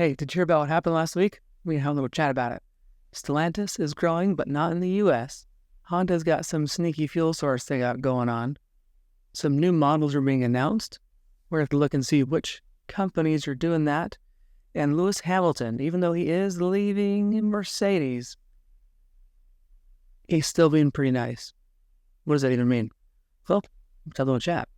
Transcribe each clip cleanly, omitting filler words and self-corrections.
Hey, did you hear about what happened last week? We had a little chat about it. Stellantis is growing, but not in the US. Honda's got some sneaky fuel source they got going on. Some new models are being announced. We're going to have to look and see which companies are doing that. And Lewis Hamilton, even though he is leaving Mercedes, he's still being pretty nice. What does that even mean? Well, let's have a little chat.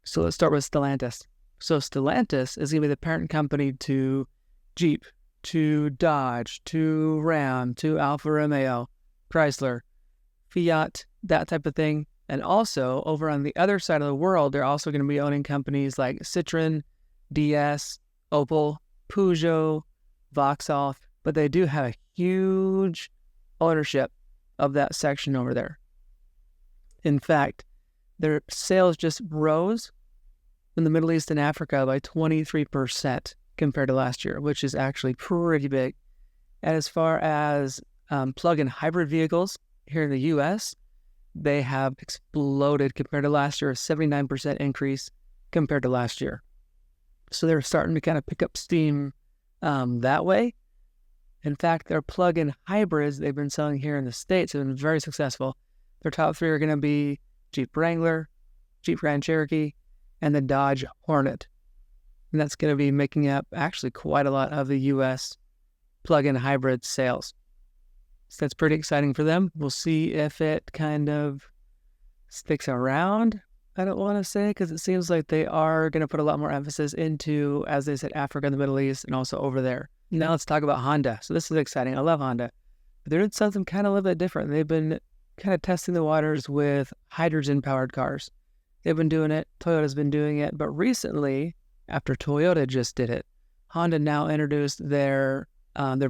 So let's start with Stellantis. So Stellantis is going to be the parent company to Jeep, to Dodge, to Ram, to Alfa Romeo, Chrysler, Fiat, that type of thing. And also, over on the other side of the world, they're also going to be owning companies like Citroen, DS, Opel, Peugeot, Vauxhall, but they do have a huge ownership of that section over there. In fact, their sales just rose in the Middle East and Africa by 23% compared to last year, which is actually pretty big. And as far as plug-in hybrid vehicles here in the U.S., they have exploded compared to last year, a 79% increase compared to last year. So they're starting to kind of pick up steam that way. In fact, their plug-in hybrids they've been selling here in the States have been very successful. Their top three are going to be Jeep Wrangler, Jeep Grand Cherokee, and the Dodge Hornet. And that's going to be making up actually quite a lot of the U.S. plug-in hybrid sales. So that's pretty exciting for them. We'll see if it kind of sticks around. I don't want to say because it seems like they are going to put a lot more emphasis into, as they said, Africa and the Middle East and also over there. Now let's talk about Honda. So this is exciting. I love Honda. But they're doing something kind of a little bit different. They've been kind of testing the waters with hydrogen-powered cars. They've been doing it. Toyota's been doing it. But recently, after Toyota just did it, Honda now introduced their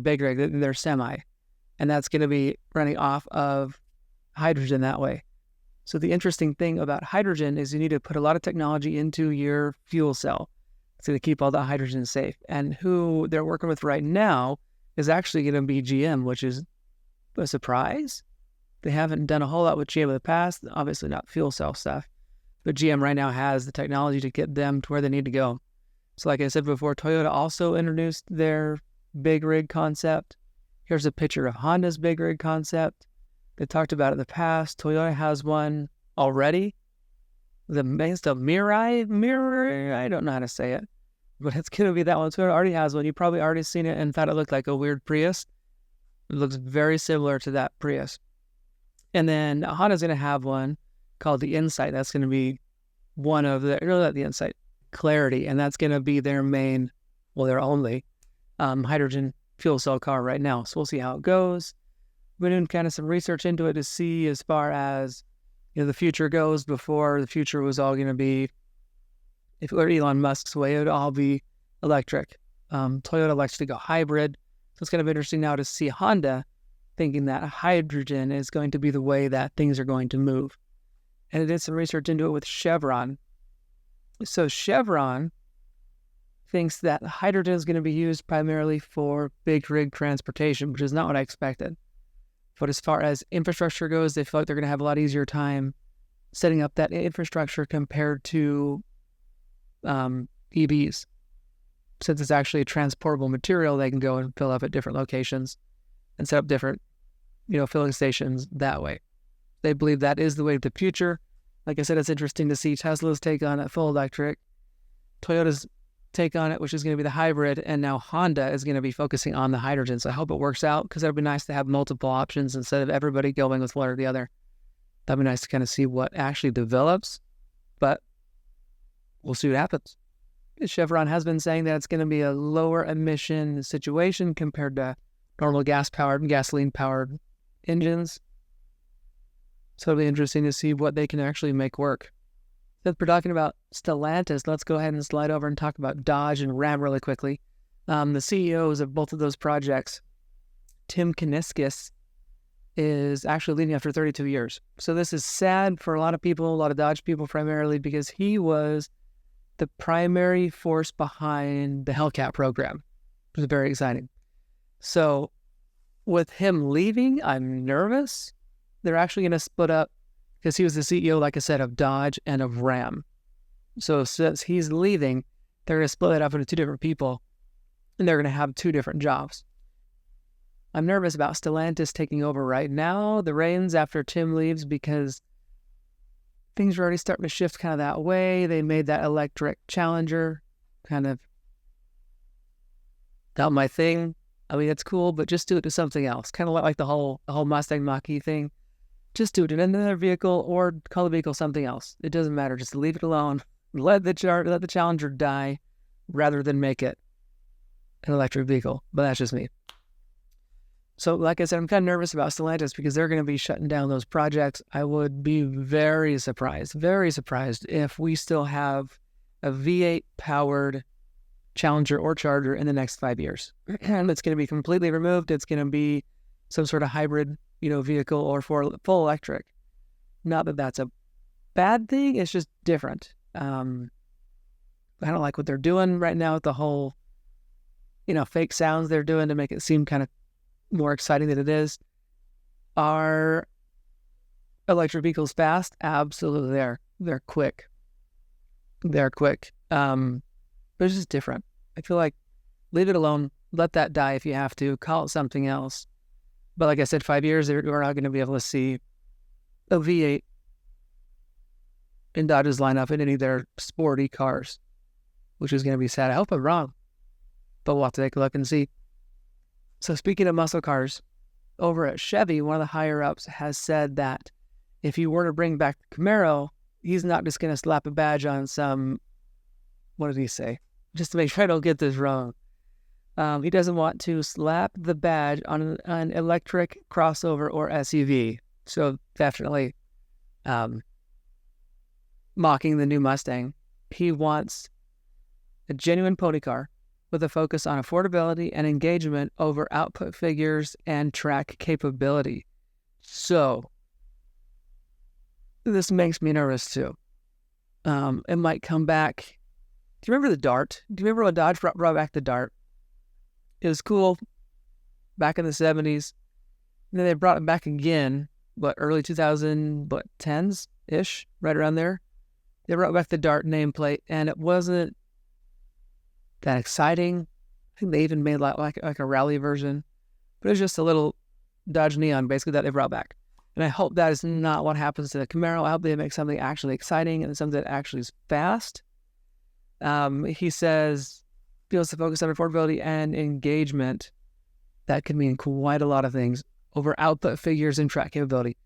big rig, their semi. And that's going to be running off of hydrogen that way. So the interesting thing about hydrogen is you need to put a lot of technology into your fuel cell to keep all the hydrogen safe. And who they're working with right now is actually going to be GM, which is a surprise. They haven't done a whole lot with GM in the past, obviously not fuel cell stuff. But GM right now has the technology to get them to where they need to go. So like I said before, Toyota also introduced their big rig concept. Here's a picture of Honda's big rig concept. They talked about it in the past. Toyota has one already. The Mirai, I don't know how to say it, but it's going to be that one. Toyota already has one. You probably already seen it and thought it looked like a weird Prius. It looks very similar to that Prius. And then Honda's going to have one called the Insight. That's going to be one of the Insight, Clarity, and that's going to be their main, their only hydrogen fuel cell car right now. So we'll see how it goes. We're doing kind of some research into it to see as far as the future goes. Before, the future was all going to be, if it were Elon Musk's way, it would all be electric. Toyota likes to go hybrid. So it's kind of interesting now to see Honda thinking that hydrogen is going to be the way that things are going to move. And I did some research into it with Chevron. So Chevron thinks that hydrogen is going to be used primarily for big rig transportation, which is not what I expected. But as far as infrastructure goes, they feel like they're going to have a lot easier time setting up that infrastructure compared to EVs. Since it's actually a transportable material, they can go and fill up at different locations and set up different, filling stations that way. They believe that is the way of the future. Like I said, it's interesting to see Tesla's take on it, full electric, Toyota's take on it, which is going to be the hybrid, and now Honda is going to be focusing on the hydrogen. So I hope it works out because it would be nice to have multiple options instead of everybody going with one or the other. That'd be nice to kind of see what actually develops, but we'll see what happens. Chevron has been saying that it's going to be a lower emission situation compared to normal gas-powered and gasoline-powered engines. So it'll be interesting to see what they can actually make work. Since we're talking about Stellantis, let's go ahead and slide over and talk about Dodge and Ram really quickly. The CEOs of both of those projects, Tim Kuniskis, is actually leaving after 32 years. So this is sad for a lot of people, a lot of Dodge people primarily, because he was the primary force behind the Hellcat program. It was very exciting. So with him leaving, I'm nervous. They're actually going to split up because he was the CEO, like I said, of Dodge and of Ram. So since he's leaving, they're going to split it up into two different people. and they're going to have two different jobs. I'm nervous about Stellantis taking over right now, the reins after Tim leaves, because things are already starting to shift kind of that way. They made that electric Challenger kind of not my thing. I mean, it's cool, but just do it to something else. Kind of like the whole Mustang Mach-E thing. Just do it in another vehicle or call the vehicle something else. It doesn't matter. Just leave it alone. Let the Challenger die rather than make it an electric vehicle. But that's just me. So like I said, I'm kind of nervous about Stellantis because they're going to be shutting down those projects. I would be very surprised if we still have a V8 powered Challenger or Charger in the next 5 years. And it's going to be completely removed. It's going to be some sort of hybrid, vehicle or full electric. Not that that's a bad thing. It's just different. I don't like what they're doing right now with the whole, fake sounds they're doing to make it seem kind of more exciting than it is. Are electric vehicles fast? Absolutely, they're quick. They're quick. But it's just different. I feel like leave it alone. Let that die if you have to. Call it something else. But like I said, 5 years, we're not going to be able to see a V8 in Dodge's lineup in any of their sporty cars, which is going to be sad. I hope I'm wrong, but we'll have to take a look and see. So speaking of muscle cars, over at Chevy, one of the higher-ups has said that if you were to bring back the Camaro, he's not just going to slap a badge on some, what did he say? Just to make sure I don't get this wrong. He doesn't want to slap the badge on an electric crossover or SUV. So definitely mocking the new Mustang. He wants a genuine pony car with a focus on affordability and engagement over output figures and track capability. So this makes me nervous too. It might come back. Do you remember the Dart? Do you remember when Dodge brought back the Dart? It was cool back in the 70s. And then they brought it back again, early 2010s-ish, right around there. They brought back the Dart nameplate, and it wasn't that exciting. I think they even made like a rally version. But it was just a little Dodge Neon, basically, that they brought back. And I hope that is not what happens to the Camaro. I hope they make something actually exciting and something that actually is fast. He says, feels to focus on affordability and engagement. That could mean quite a lot of things over output figures and track capability.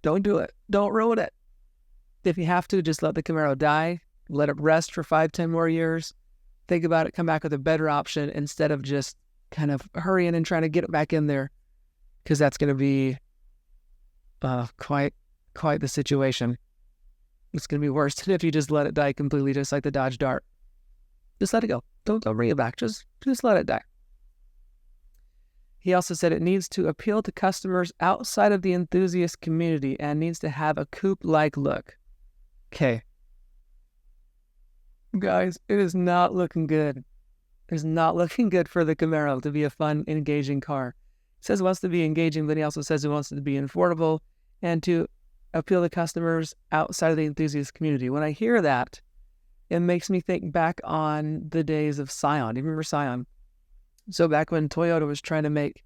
Don't do it. Don't ruin it. If you have to, just let the Camaro die. Let it rest for 5-10 more years. Think about it. Come back with a better option instead of just kind of hurrying and trying to get it back in there, because that's going to be quite the situation. It's going to be worse than if you just let it die completely, just like the Dodge Dart. Just let it go. Don't bring it back. Just let it die. He also said it needs to appeal to customers outside of the enthusiast community and needs to have a coupe-like look. Okay. Guys, it is not looking good. It's not looking good for the Camaro to be a fun, engaging car. He says he wants to be engaging, but he also says he wants it to be affordable and to appeal to customers outside of the enthusiast community. When I hear that, it makes me think back on the days of Scion. Do you remember Scion? So back when Toyota was trying to make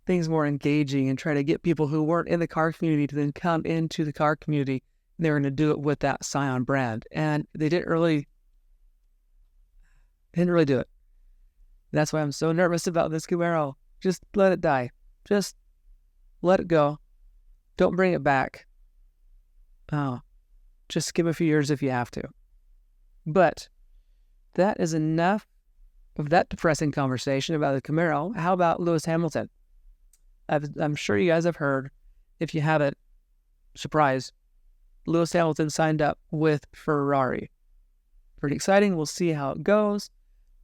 things more engaging and try to get people who weren't in the car community to then come into the car community, and they were going to do it with that Scion brand. And they didn't really do it. That's why I'm so nervous about this Camaro. Just let it die. Just let it go. Don't bring it back. Just skip a few years if you have to. But that is enough of that depressing conversation about the Camaro. How about Lewis Hamilton? I'm sure you guys have heard. If you haven't, surprise, Lewis Hamilton signed up with Ferrari. Pretty exciting. We'll see how it goes.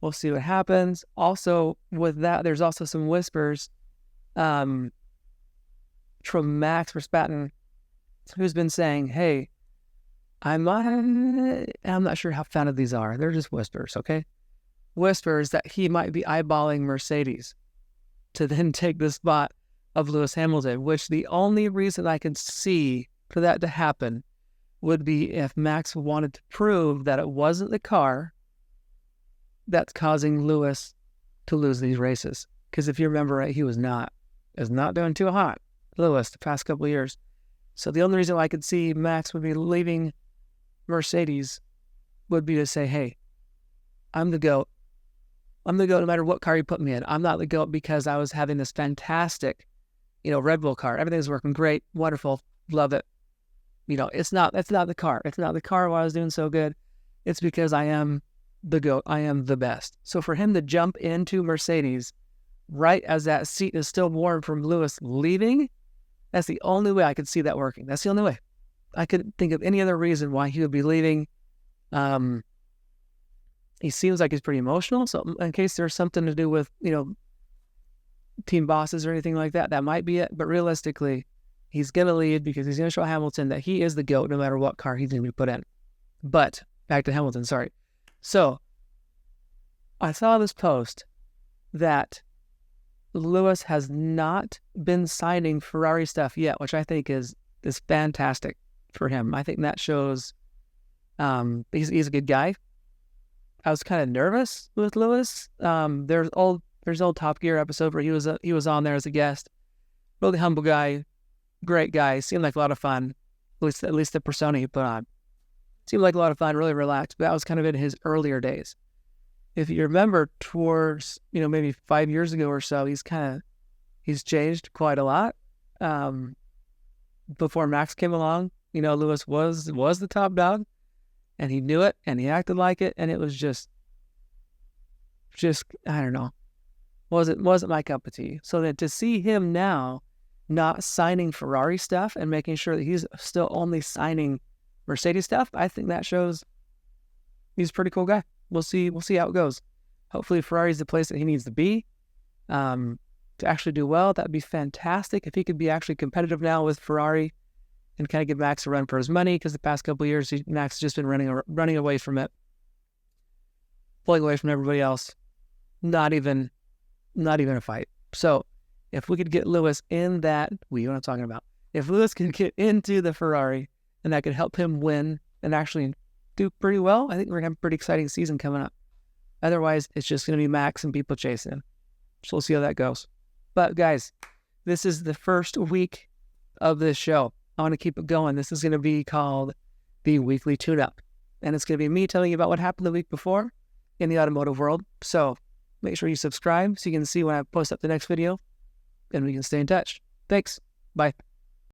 We'll see what happens. Also, with that, there's also some whispers from Max Verstappen, who's been saying, hey, I'm not sure how founded these are. They're just whispers, okay? Whispers that he might be eyeballing Mercedes to then take the spot of Lewis Hamilton, which the only reason I can see for that to happen would be if Max wanted to prove that it wasn't the car that's causing Lewis to lose these races. Because if you remember right, he was not doing too hot, Lewis, the past couple of years. So the only reason I could see Max would be leaving Mercedes would be to say, hey, I'm the GOAT. I'm the GOAT no matter what car you put me in. I'm not the GOAT because I was having this fantastic, Red Bull car. Everything's working great, wonderful, love it. That's not the car. It's not the car why I was doing so good. It's because I am the GOAT. I am the best. So for him to jump into Mercedes right as that seat is still warm from Lewis leaving, that's the only way I could see that working. That's the only way. I couldn't think of any other reason why he would be leaving. He seems like he's pretty emotional. So in case there's something to do with, team bosses or anything like that, that might be it. But realistically, he's going to lead because he's going to show Hamilton that he is the GOAT no matter what car he's going to be put in. But back to Hamilton, sorry. So I saw this post that Lewis has not been signing Ferrari stuff yet, which I think is fantastic for him. I think that shows he's a good guy. I was kind of nervous with Lewis. There's old Top Gear episode where he was on there as a guest. Really humble guy, great guy. Seemed like a lot of fun. At least the persona he put on seemed like a lot of fun. Really relaxed. But that was kind of in his earlier days. If you remember, towards maybe 5 years ago or so, he's changed quite a lot. Before Max came along, Lewis was the top dog, and he knew it, and he acted like it, and it was just I don't know, wasn't my cup of tea. So that to see him now not signing Ferrari stuff and making sure that he's still only signing Mercedes stuff, I think that shows he's a pretty cool guy. We'll see how it goes. Hopefully Ferrari's the place that he needs to be to actually do well. That'd be fantastic if he could be actually competitive now with Ferrari and kind of give Max a run for his money, because the past couple of years Max has just been running away from it, pulling away from everybody else. Not even a fight. So if we could get Lewis in that, you know what I'm talking about. If Lewis can get into the Ferrari and that could help him win and actually do pretty well, I think we're going to have a pretty exciting season coming up. Otherwise, it's just going to be Max and people chasing him. So we'll see how that goes. But guys, this is the first week of this show. I want to keep it going. This is going to be called the Weekly Tuneup. And it's going to be me telling you about what happened the week before in the automotive world. So make sure you subscribe so you can see when I post up the next video, and we can stay in touch. Thanks. Bye.